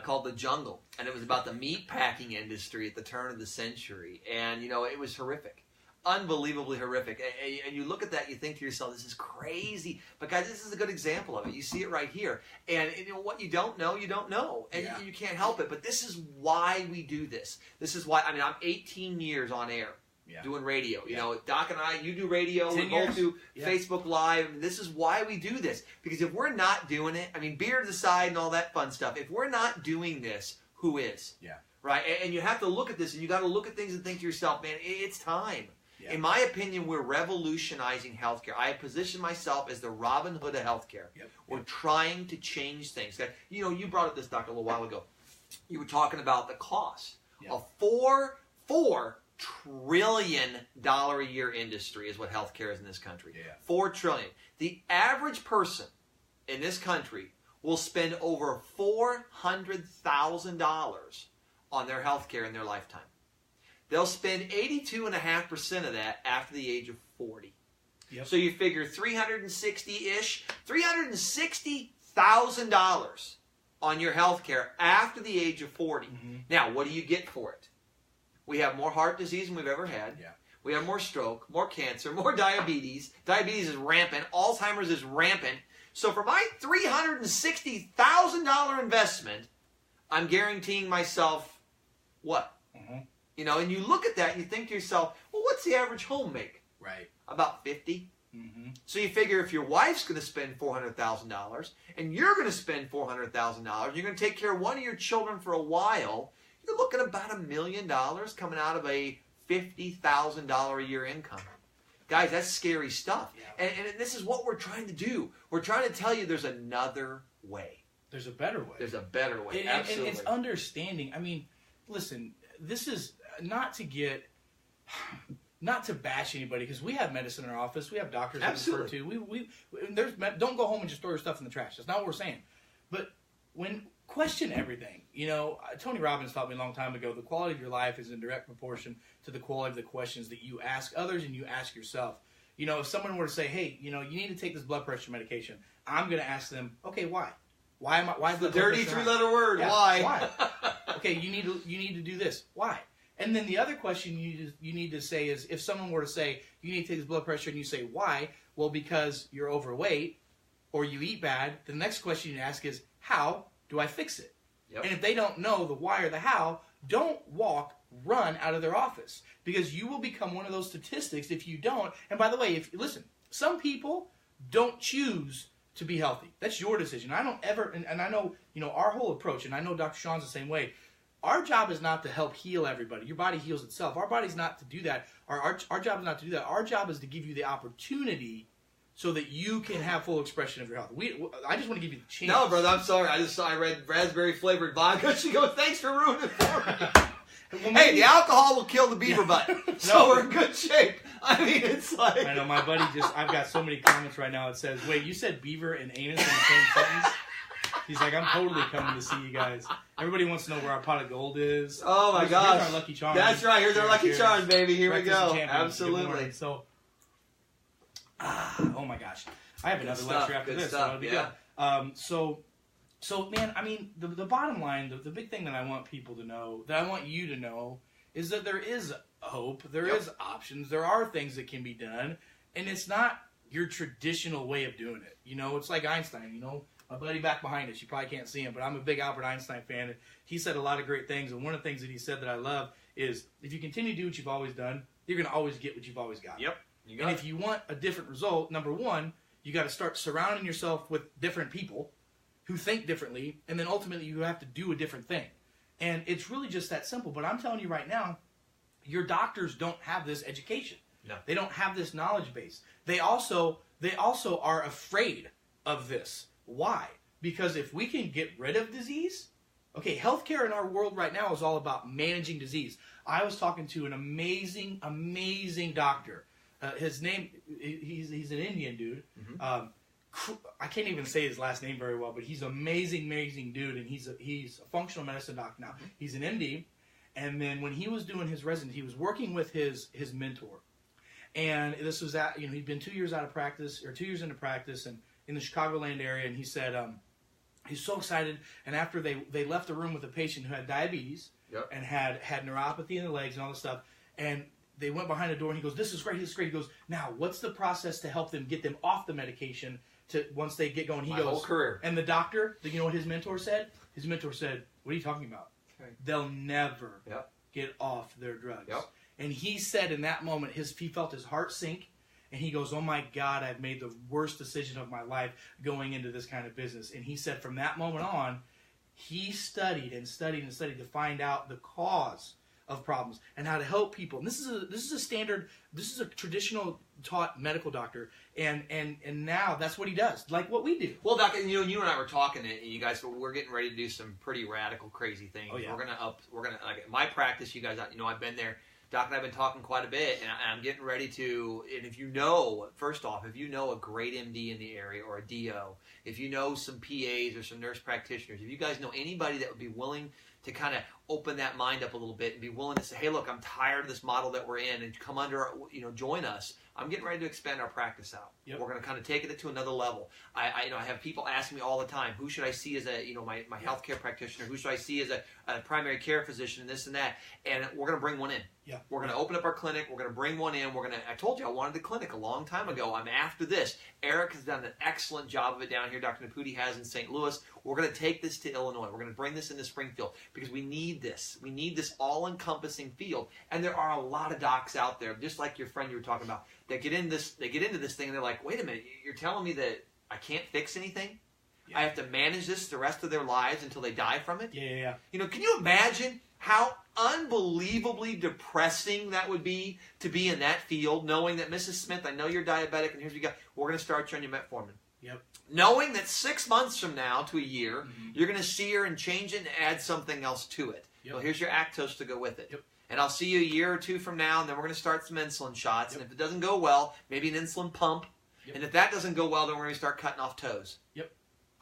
called The Jungle. And it was about the meat packing industry at the turn of the century. And, it was horrific. Unbelievably horrific. And you look at that, you think to yourself, this is crazy. But guys, this is a good example of it. You see it right here. And what you don't know, you don't know. And you can't help it. But this is why we do this. This is why, I'm 18 years on air. Doing radio. Doc and I, you do radio, we both do Facebook Live. This is why we do this. Because if we're not doing it, beard aside and all that fun stuff, if we're not doing this, who is? Yeah. Right? And you have to look at this, and you got to look at things and think to yourself, man, it's time. Yeah. In my opinion, we're revolutionizing healthcare. I position myself as the Robin Hood of healthcare. Yep. We're trying to change things. You brought up this, Doctor, a little while ago. You were talking about the cost of $4 trillion a year industry is what healthcare is in this country. Yeah. $4 trillion. The average person in this country will spend over $400,000 on their healthcare in their lifetime. They'll spend 82.5% of that after the age of 40. Yep. So you figure $360,000 on your health care after the age of 40. Mm-hmm. Now, what do you get for it? We have more heart disease than we've ever had. Yeah. We have more stroke, more cancer, more diabetes. Diabetes is rampant. Alzheimer's is rampant. So for my $360,000 investment, I'm guaranteeing myself what? Mm-hmm. And you look at that and you think to yourself, well, what's the average home make? Right. About 50. Mm-hmm. So you figure if your wife's going to spend $400,000 and you're going to spend $400,000, you're going to take care of one of your children for a while, you're looking at about $1 million coming out of a $50,000 a year income. Guys, that's scary stuff. Yeah. And this is what we're trying to do. We're trying to tell you there's another way. There's a better way. There's a better way. Absolutely. And it's understanding. Listen, this is not to bash anybody, because we have medicine in our office. We have doctors that refer to. Don't go home and just throw your stuff in the trash. That's not what we're saying. But question everything. Tony Robbins taught me a long time ago, the quality of your life is in direct proportion to the quality of the questions that you ask others and you ask yourself. If someone were to say, hey, you need to take this blood pressure medication, I'm going to ask them, okay, why? Why is the dirty three-letter word? Yeah, why? Okay, you need to do this. Why? And then the other question you need to say is, if someone were to say, you need to take this blood pressure, and you say, why? Well, because you're overweight or you eat bad, the next question you ask is, how do I fix it? Yep. And if they don't know the why or the how, don't run out of their office, because you will become one of those statistics if you don't. And by the way, listen, some people don't choose to be healthy. That's your decision. I don't ever, and I know, our whole approach, and I know Dr. Sean's the same way. Our job is not to help heal everybody. Your body heals itself. Our body's not to do that. Our job is not to do that. Our job is to give you the opportunity so that you can have full expression of your health. I just want to give you the chance. No, brother, I'm sorry. I read raspberry flavored vodka. She goes, thanks for ruining it for me. Hey, the alcohol will kill the beaver butt. So we're in good shape. It's like... I know, my buddy I've got so many comments right now that says, wait, you said beaver and anus in the same sentence? He's like, I'm totally coming to see you guys. Everybody wants to know where our pot of gold is. Oh, my gosh. Here's our Lucky Charm. That's right. Here's our Lucky Charm, baby. Here we go. Absolutely. So, oh, my gosh. I have another lecture after this. So it'll be good. So, man, the bottom line, the big thing that I want people to know, that I want you to know, is that there is hope. There is options. There are things that can be done. And it's not your traditional way of doing it. It's like Einstein, My buddy back behind us, you probably can't see him, but I'm a big Albert Einstein fan. And he said a lot of great things, and one of the things that he said that I love is, if you continue to do what you've always done, you're going to always get what you've always got. Yep. And if you want a different result, number one, you got to start surrounding yourself with different people who think differently, and then ultimately you have to do a different thing. And it's really just that simple. But I'm telling you right now, your doctors don't have this education. No. They don't have this knowledge base. They also are afraid of this. Why? Because if we can get rid of disease, okay, healthcare in our world right now is all about managing disease. I was talking to an amazing, amazing doctor, his name, he's an Indian dude. I can't even say his last name very well, but he's an amazing dude, and he's a functional medicine doc now. He's an MD, and then when he was doing his residency, he was working with his mentor, and this was he'd been 2 years out of practice, or 2 years into practice, and in the Chicagoland area, and he said he's so excited, and after they left the room with a patient who had diabetes and had neuropathy in the legs and all this stuff, and they went behind the door, and he goes, this is great. He goes, now, what's the process to help them get them off the medication once they get going? He goes, whole career. And the doctor, you know what his mentor said? His mentor said, what are you talking about? Okay. They'll never get off their drugs. And he said in that moment, he felt his heart sink, and he goes, oh my God, I've made the worst decision of my life going into this kind of business. And he said from that moment on, he studied to find out the cause of problems and how to help people. And this is a traditional taught medical doctor, and now that's what he does, like what we do. Well, Doc, you and I were talking, and you guys, we're getting ready to do some pretty radical, crazy things. Oh, yeah. We're gonna like my practice. You guys, I've been there. Doc and I've been talking quite a bit, and I'm getting ready to. And if you know, first off, if you know a great MD in the area or a DO, if you know some PAs or some nurse practitioners, if you guys know anybody that would be willing to kind of open that mind up a little bit and be willing to say, hey, look, I'm tired of this model that we're in, and come under, join us. I'm getting ready to expand our practice out. Yep. We're going to kind of take it to another level. I have people asking me all the time, who should I see as my healthcare practitioner? Who should I see as a primary care physician, and this and that? And we're going to bring one in. Yeah. We're going to open up our clinic. We're going to bring one in. I told you I wanted the clinic a long time ago. I'm after this. Eric has done an excellent job of it down here. Dr. Naputi has in St. Louis. We're going to take this to Illinois. We're going to bring this into Springfield because we need this. We need this all-encompassing field. And there are a lot of docs out there, just like your friend you were talking about, that get into this thing and they're like, wait a minute, you're telling me that I can't fix anything? Yeah. I have to manage this the rest of their lives until they die from it? Yeah. Can you imagine how unbelievably depressing that would be to be in that field, knowing that, Mrs. Smith, I know you're diabetic, and here's what you got. We're going to start you on your metformin. Yep. Knowing that 6 months from now to a year, you're going to see her and change it and add something else to it. Yep. Well, here's your Actos to go with it. Yep. And I'll see you a year or two from now, and then we're going to start some insulin shots. Yep. And if it doesn't go well, maybe an insulin pump. Yep. And if that doesn't go well, then we're going to start cutting off toes. Yep.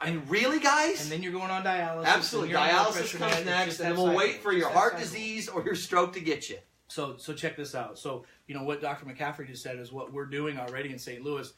I mean, really, guys? And then you're going on dialysis. Absolutely. Dialysis comes next, and then we'll wait for your heart disease or your stroke to get you. So check this out. So, what Dr. McCaffrey just said is what we're doing already in St. Louis.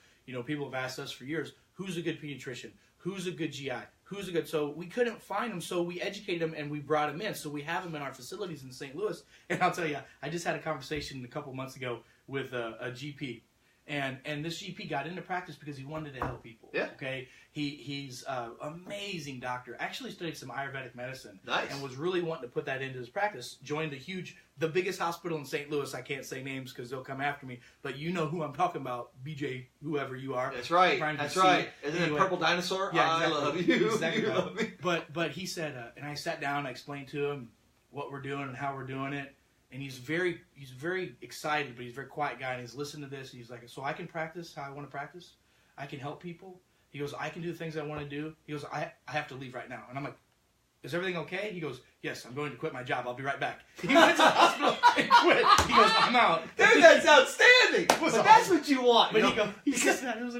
People have asked us for years, who's a good pediatrician? Who's a good GI? Who's a good... So we couldn't find them, so we educated them and we brought them in. So we have them in our facilities in St. Louis. And I'll tell you, I just had a conversation a couple months ago with a GP. And this GP got into practice because he wanted to help people. Yeah. Okay. He's an amazing doctor. Actually studied some Ayurvedic medicine. Nice. And was really wanting to put that into his practice. Joined the biggest hospital in St. Louis. I can't say names because they'll come after me. But you know who I'm talking about, BJ, whoever you are. That's right. That's right. Isn't it Purple Dinosaur? Yeah, exactly. I love you. Exactly. You love me. But he said, and I sat down, I explained to him what we're doing and how we're doing it. And he's very excited, but he's a very quiet guy. And he's listening to this. And he's like, so I can practice how I want to practice. I can help people. He goes, I can do the things I want to do. He goes, I have to leave right now. And I'm like, is everything okay? He goes, yes, I'm going to quit my job. I'll be right back. He went to the hospital and quit. He goes, I'm out. Dude, that's outstanding. But that's what you want. But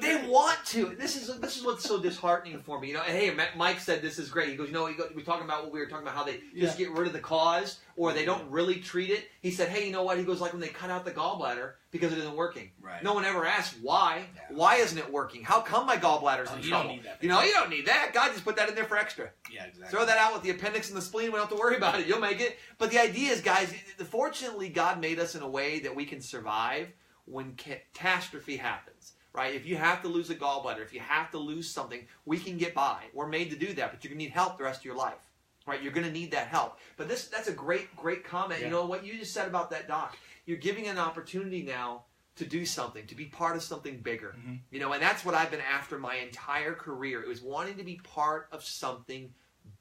they want to. This is what's so disheartening for me. Hey, Mike said this is great. He goes, we're talking about what we were talking about, how they just get rid of the cause or they don't really treat it. He said, hey, you know what? He goes, like when they cut out the gallbladder because it isn't working. Right. No one ever asks why. Yeah. Why isn't it working? How come my gallbladder's in trouble? You don't need that. You don't need that. God just put that in there for extra. Yeah, exactly. Throw that out with the appendix and the spleen. We don't have to worry about it. You'll make it. But the idea is, guys, fortunately, God made us in a way that we can survive when catastrophe happens, right? If you have to lose a gallbladder, if you have to lose something, we can get by. We're made to do that, but you're going to need help the rest of your life, right? You're going to need that help. But that's a great comment. Yeah. You know what you just said about that, Doc? You're giving an opportunity now to do something, to be part of something bigger. Mm-hmm. And that's what I've been after my entire career. It was wanting to be part of something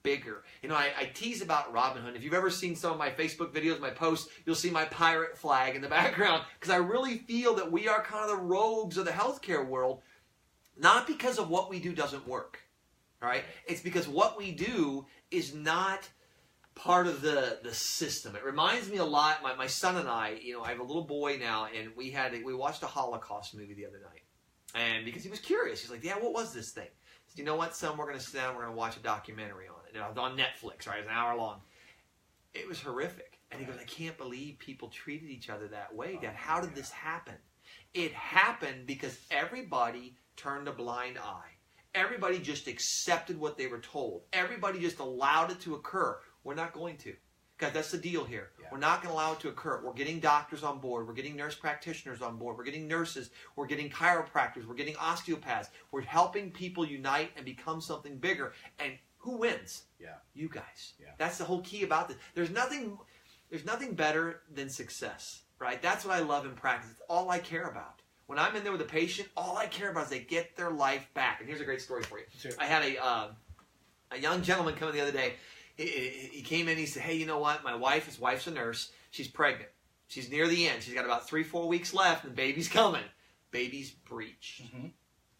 bigger. I tease about Robin Hood. If you've ever seen some of my Facebook videos, my posts, you'll see my pirate flag in the background because I really feel that we are kind of the rogues of the healthcare world, not because of what we do doesn't work, all right? It's because what we do is not part of the system. It reminds me a lot. My son and I, I have a little boy now, and we watched a Holocaust movie the other night, and because he was curious, he's like, "Yeah, what was this thing?" I said, "You know what, son? We're going to sit down. We're going to watch a documentary on it. And it was on Netflix, right? It was an hour long. It was horrific." And he goes, "I can't believe people treated each other that way, Dad. How did this happen?" It happened because everybody turned a blind eye. Everybody just accepted what they were told. Everybody just allowed it to occur. We're not going to. Guys, that's the deal here. Yeah. We're not going to allow it to occur. We're getting doctors on board. We're getting nurse practitioners on board. We're getting nurses. We're getting chiropractors. We're getting osteopaths. We're helping people unite and become something bigger. And who wins? Yeah. You guys. Yeah. That's the whole key about this. There's nothing better than success, right? That's what I love in practice. It's all I care about. When I'm in there with a patient, all I care about is they get their life back. And here's a great story for you. Sure. I had a young gentleman come in the other day. He came in, he said, "Hey, you know what? His wife's a nurse. She's pregnant. She's near the end. She's got about 3-4 weeks left, and the baby's coming. Baby's breached." Mm-hmm.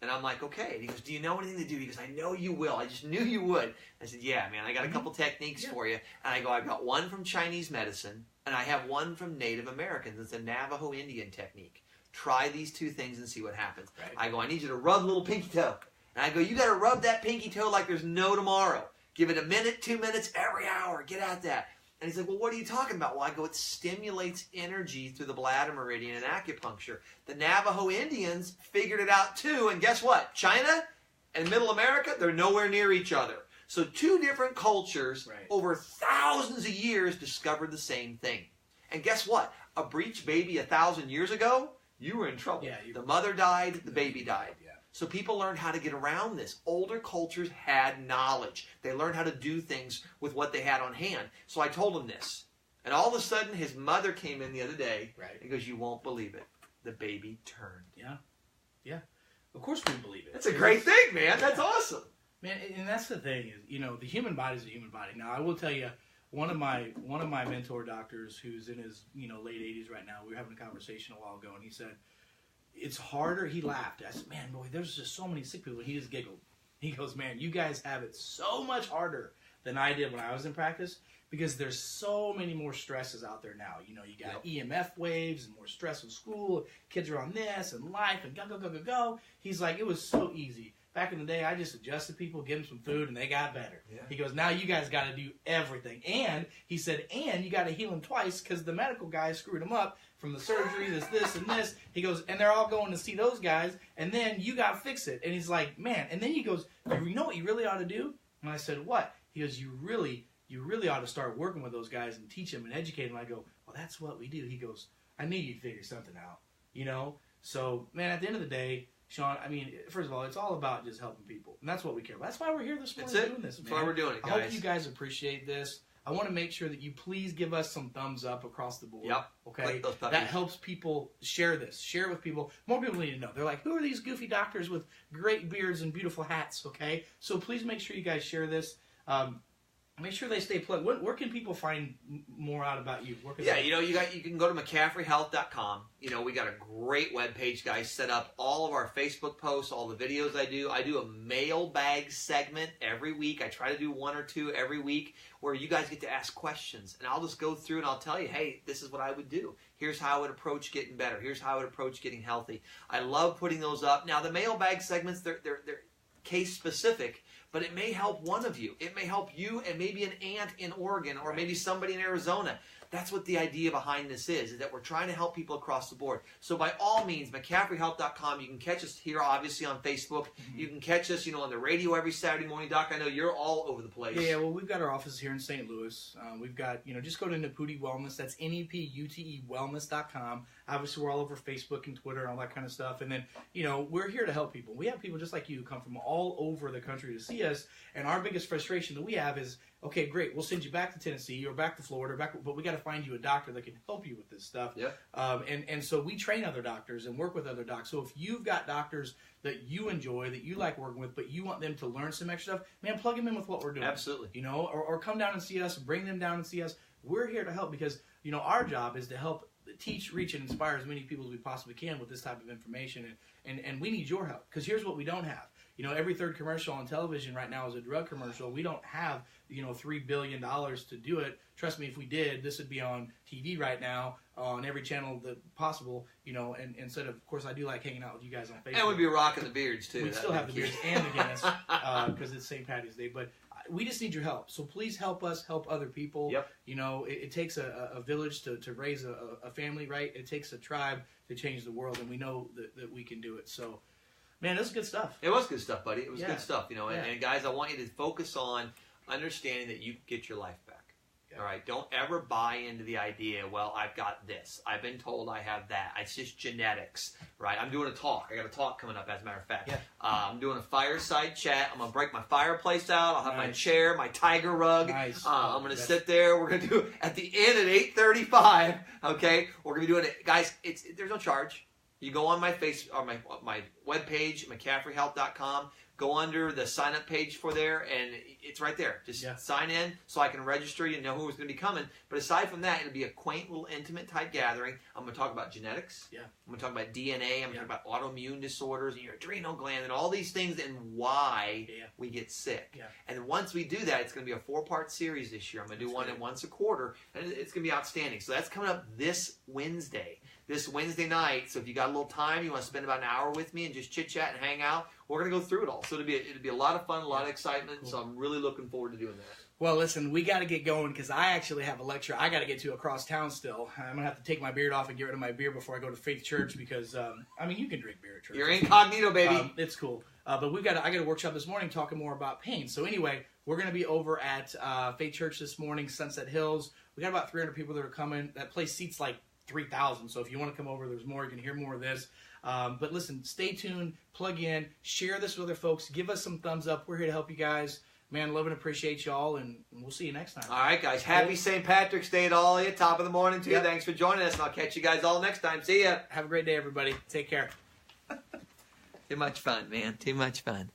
And I'm like, "Okay." And he goes, "Do you know anything to do?" He goes, "I know you will. I just knew you would." I said, "Yeah, man, I got a couple techniques for you." And I go, "I've got one from Chinese medicine, and I have one from Native Americans. It's a Navajo Indian technique. Try these two things and see what happens." Right. I go, "I need you to rub the little pinky toe." And I go, "You got to rub that pinky toe like there's no tomorrow. Give it a minute, 2 minutes, every hour. Get at that." And he's like, "Well, what are you talking about?" Well, I go, "It stimulates energy through the bladder meridian in acupuncture. The Navajo Indians figured it out too. And guess what? China and Middle America, they're nowhere near each other. So two different cultures over thousands of years discovered the same thing. And guess what? A breech baby 1,000 years ago, you were in trouble. Yeah, the mother died, the baby died. Yeah. So people learned how to get around this. Older cultures had knowledge. They learned how to do things with what they had on hand. So I told him this. And all of a sudden, his mother came in the other day and goes, "You won't believe it. The baby turned." Yeah. Yeah. Of course we believe it. That's a great thing, man. That's awesome. Man, and that's the thing is, the human body is a human body. Now, I will tell you, one of my mentor doctors who's in his, late 80s right now, we were having a conversation a while ago, and he said, it's harder. He laughed. I said, "Man, boy, there's just so many sick people." And he just giggled. He goes, "Man, you guys have it so much harder than I did when I was in practice because there's so many more stresses out there now. You got EMF waves and more stress in school. Kids are on this and life and go. He's like, "It was so easy. Back in the day, I just adjusted people, give them some food, and they got better." Yeah. He goes, "Now you guys got to do everything." And he said, "And you got to heal them twice because the medical guys screwed them up from the surgery, this, and this." He goes, "And they're all going to see those guys, and then you got to fix it." And he's like, "Man." And then he goes, "You know what you really ought to do?" And I said, "What?" He goes, you really ought to start working with those guys and teach them and educate them." I go, "Well, that's what we do." He goes, "I knew you'd figure something out." So, man, at the end of the day, Sean, I mean, first of all, it's all about just helping people. And that's what we care about. That's why we're here this morning doing this, man. That's why we're doing it, guys. I hope you guys appreciate this. I want to make sure that you please give us some thumbs up across the board. Yep. Okay? That helps people share this. Share it with people. More people need to know. They're like, "Who are these goofy doctors with great beards and beautiful hats?" Okay? So please make sure you guys share this. Make sure they stay plugged. Where can people find more out about you? You can go to McCaffreyHealth.com. We got a great webpage, guys, set up. All of our Facebook posts, all the videos I do. I do a mailbag segment every week. I try to do 1 or 2 every week where you guys get to ask questions. And I'll just go through and I'll tell you, "Hey, this is what I would do. Here's how I would approach getting better. Here's how I would approach getting healthy." I love putting those up. Now, the mailbag segments, they're case specific, but it may help one of you. It may help you and maybe an aunt in Oregon or maybe somebody in Arizona. That's what the idea behind this is that we're trying to help people across the board. So by all means, McCaffreyHealth.com. You can catch us here, obviously, on Facebook. Mm-hmm. You can catch us, on the radio every Saturday morning. Doc, I know you're all over the place. Yeah, well, we've got our offices here in St. Louis. We've got, just go to Nepute Wellness. That's NEPUTE Wellness.com. Obviously, we're all over Facebook and Twitter and all that kind of stuff. And then, we're here to help people. We have people just like you who come from all over the country to see us. And our biggest frustration that we have is, okay, great, we'll send you back to Tennessee or back to Florida, but we got to find you a doctor that can help you with this stuff. Yeah. And so we train other doctors and work with other docs. So if you've got doctors that you enjoy, that you like working with, but you want them to learn some extra stuff, man, plug them in with what we're doing. Absolutely. Or come down and see us, bring them down and see us. We're here to help because, our job is to help teach, reach, and inspire as many people as we possibly can with this type of information. And we need your help because here's what we don't have. every third commercial on television right now is a drug commercial. We don't have, $3 billion to do it. Trust me, if we did, this would be on TV right now, on every channel that possible, and instead of course, I do like hanging out with you guys on Facebook. And we'd be rocking the beards, too. We'd still have the beards and the Guinness, because it's St. Patty's Day. But we just need your help. So please help us help other people. Yep. It takes a village to raise a family, right? It takes a tribe to change the world, and we know that we can do it. So, man, this is good stuff. It was good stuff, buddy. It was good stuff, And guys, I want you to focus on understanding that you can get your life back. Yeah. All right? Don't ever buy into the idea, well, I've got this. I've been told I have that. It's just genetics, right? I'm doing a talk. I got a talk coming up, as a matter of fact. Yeah. I'm doing a fireside chat. I'm going to break my fireplace out. I'll have my chair, my tiger rug. Nice. I'm going to sit there. We're going to do at the end at 8:35, okay? We're going to be doing it. Guys, there's no charge. You go on my my webpage, McCaffreyHealth.com. Go under the sign-up page for there, and it's right there. Just sign in so I can register you and know who's going to be coming. But aside from that, it'll be a quaint little intimate type gathering. I'm going to talk about genetics. Yeah. I'm going to talk about DNA. I'm going to talk about autoimmune disorders and your adrenal gland and all these things and why we get sick. Yeah. And once we do that, it's going to be a 4-part series this year. I'm going to do one once a quarter, and it's going to be outstanding. So that's coming up this Wednesday. This Wednesday night, so if you got a little time, you want to spend about an hour with me and just chit-chat and hang out, we're going to go through it all. So it'll be a lot of fun, a lot of excitement, so I'm really looking forward to doing that. Well, listen, we got to get going because I actually have a lecture I got to get to across town still. I'm going to have to take my beard off and get rid of my beard before I go to Faith Church because, you can drink beer at church. You're incognito, baby. It's cool. But I got a workshop this morning talking more about pain. So anyway, we're going to be over at Faith Church this morning, Sunset Hills. We got about 300 people that are coming. That place seats like 3,000. So if you want to come over, there's more. You can hear more of this. But listen, stay tuned, plug in, share this with other folks. Give us some thumbs up. We're here to help you guys. Man, love and appreciate y'all, and we'll see you next time. All right, guys. Happy St. Patrick's Day to all of you. Top of the morning to you. Thanks for joining us, and I'll catch you guys all next time. See ya. Have a great day, everybody. Take care. Too much fun, man. Too much fun.